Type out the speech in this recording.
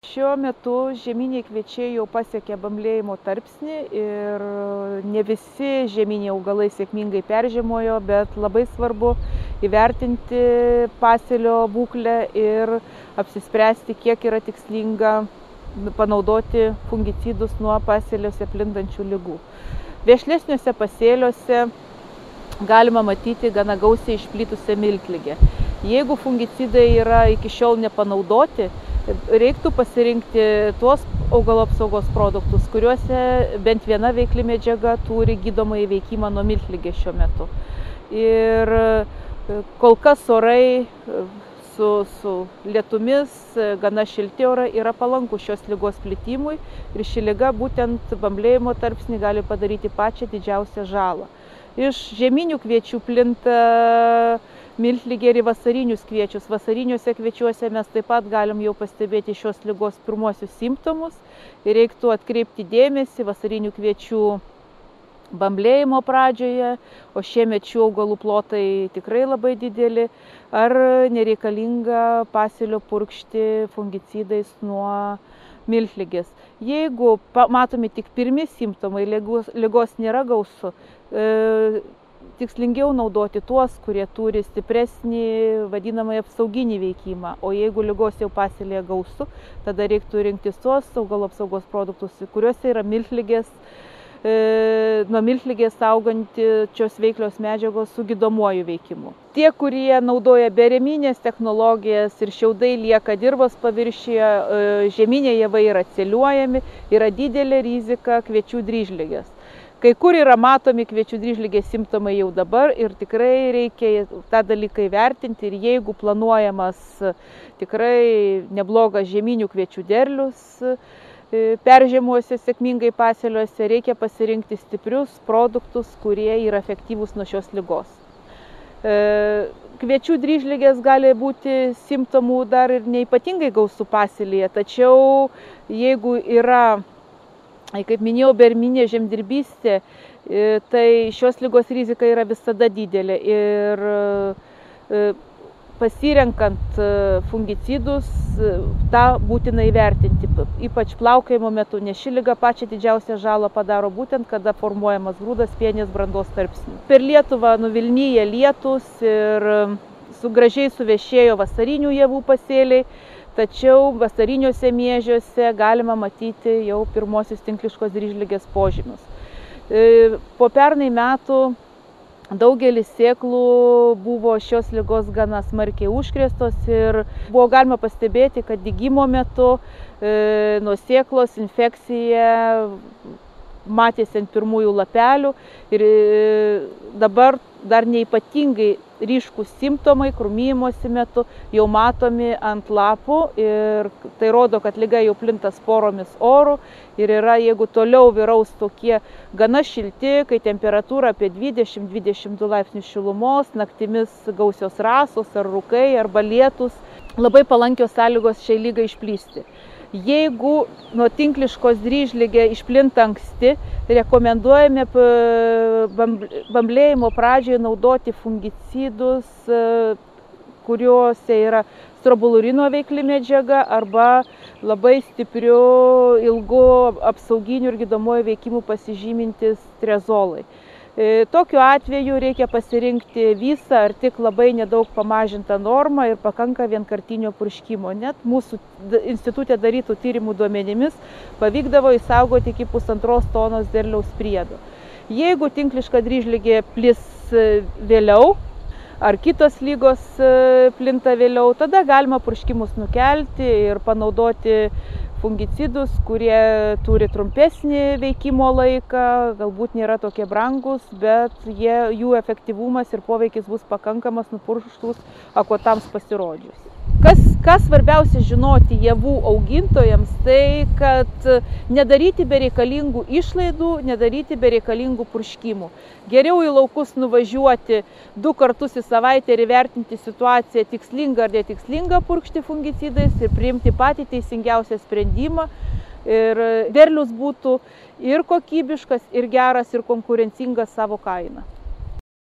Šiuo metu žieminiai kviečiai jau pasiekė bamblėjimo tarpsnį ir ne visi žieminiai augalai sėkmingai peržiemojo, bet labai svarbu įvertinti pasėlio būklę ir apsispręsti, kiek yra tikslinga panaudoti fungicidus nuo pasėliuose plintančių ligų. Vešlesniuose pasėliuose galima matyti gana gausiai išplitusią miltligę. Jeigu fungicidai yra iki šiol nepanaudoti, reiktų pasirinkti tuos augalo apsaugos produktus, kuriuose bent viena veikli medžiaga turi gydomąjį veikimą nuo miltligės šiuo metu. Ir kol kas orai su lietumis, gana šilti orai yra palankūs šios ligos plitimui ir ši liga būtent bamblėjimo tarpsnį gali padaryti pačią didžiausią žalą. Iš žieminių kviečių plinta miltligė ir į vasarinius kviečius. Vasariniuose kviečiuose mes taip pat galim jau pastebėti šios ligos pirmuosius simptomus ir reiktų atkreipti dėmesį vasarinių kviečių bamblėjimo pradžioje, o šiemet šių augalų plotai tikrai labai dideli, ar nereikalinga pasėlio purkšti fungicidais nuo miltligės. Jeigu matomi tik pirmi simptomai, ligos nėra gausu, tikslingiau naudoti tuos, kurie turi stipresnį vadinamąjį apsauginį veikimą, o jeigu ligos jau pasėlyje gausu, tada reiktų rinktis tuos augalo apsaugos produktus, kuriuose yra nuo miltligės saugančios veiklios medžiagos su gydomuoju veikimu. Tie, kurie naudoja berieminės technologijas ir šiaudai lieka dirvos paviršiuje, žieminiai javai yra celiuojami, yra didelė rizika kviečių dryžligės. Kai kur yra matomi kviečių dryžligės simptomai jau dabar ir tikrai reikia tą dalyką įvertinti ir jeigu planuojamas tikrai neblogas žieminių kviečių derlius peržiemuose sėkmingai pasėliuose, reikia pasirinkti stiprius produktus, kurie yra efektyvūs nuo šios ligos. Kviečių dryžligės gali būti simptomų dar ir neypatingai gausų pasėlyje, tačiau jeigu yra, kaip minėjau, berieminė žemdirbystė, tai šios ligos rizika yra visada didelė ir pasirenkant fungicidus, tą būtina įvertinti, ypač plaukiojimo metu, nes ši liga pačią didžiausią žalą padaro būtent, kada formuojamas grūdas pienės brandos tarpsniu. Per Lietuvą nuvilnyja lietus ir gražiai suvešėjo vasarinių javų pasėliai, tačiau vasariniuose miežiuose galima matyti jau pirmosius tinkliškos dryžligės požymius. Po pernai metų daugelis sėklų buvo šios ligos gana smarkiai užkrėstos ir buvo galima pastebėti, kad dygimo metu nuo sėklos infekcija matėsi ant pirmųjų lapelių ir dabar dar neypatingai ryškūs simptomai krūmijimosi metu jau matomi ant lapų ir tai rodo, kad liga jau plinta sporomis oru ir yra, jeigu toliau vyraus tokie gana šilti, kai temperatūra apie 20-22 laipsnius šilumos, naktimis gausios rasos ar rūkai arba lietus, labai palankios sąlygos šiai lygai išplisti. Jeigu nuo tinkliškos dryžligė išplinta anksti, rekomenduojame bamblėjimo pradžioje naudoti fungicidus, kuriuose yra strobilurino veikli medžiaga arba labai stipriu, ilgu apsauginiu ir gydomuoju veikimu pasižymintis triazolai. Tokiu atveju reikia pasirinkti visą ar tik labai nedaug pamažintą normą ir pakanka vienkartinio purškimo. Net mūsų institute darytų tyrimų duomenimis pavykdavo išsaugoti iki 1,5 tonos derliaus priedo. Jeigu tinkliška dryžligė plis vėliau ar kitos lygos plinta vėliau, tada galima purškimus nukelti ir panaudoti fungicidus, kurie turi trumpesnį veikimo laiką, galbūt nėra tokie brangus, bet jų efektyvumas ir poveikis bus pakankamas nupurškus akotams pasirodžius. Kas svarbiausia žinoti javų augintojams, tai kad nedaryti bereikalingų išlaidų, nedaryti bereikalingų purškimų. Geriau į laukus nuvažiuoti 2 kartus į savaitę ir įvertinti situaciją tikslinga ar netikslinga purkšti fungicidais ir priimti patį teisingiausią sprendimą. Ir derlius būtų ir kokybiškas, ir geras, ir konkurencingas savo kainą.